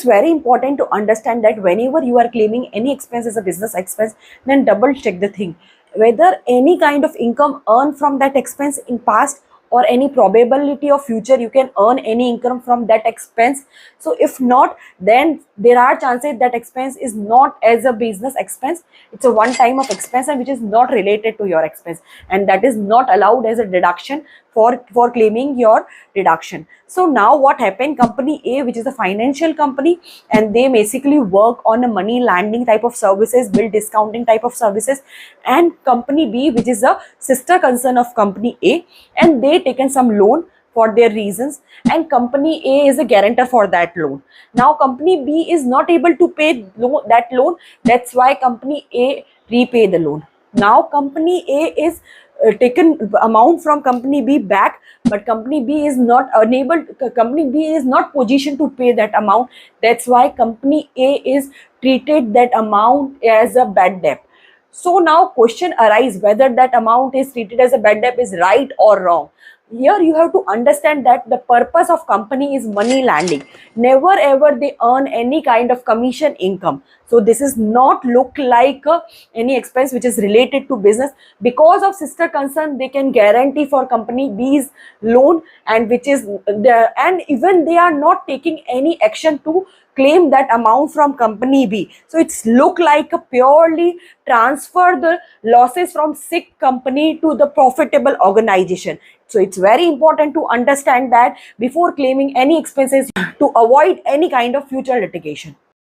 It's very important to understand that whenever you are claiming any expense as a business expense, then double check the thing whether any kind of income earned from that expense in past, or any probability of future you can earn any income from that expense. So if not, then there are chances that expense is not as a business expense, it's a one time of expense and which is not related to your expense, and that is not allowed as a deduction for claiming your deduction. So now what happened, company A, which is a financial company, and they basically work on a money lending type of services, bill discounting type of services, and company B, which is a sister concern of company A, and they taken some loan for their reasons, and company A is a guarantor for that loan. Now company B is not able to pay that loan, that's why company A repay the loan. Now company A is taken amount from company B back, but company B is not unable, company B is not positioned to pay that amount, that's why company A is treated that amount as a bad debt. So now question arise whether that amount is treated as a bad debt is right or wrong. Here you have to understand that the purpose of company is money lending. Never ever they earn any kind of commission income. So this is not look like any expense which is related to business. Because of sister concern, they can guarantee for company B's loan, and which is the, and even they are not taking any action to claim that amount from company B. So it's look like a purely transfer the losses from sick company to the profitable organization. So it's very important to understand that before claiming any expenses to avoid any kind of future litigation.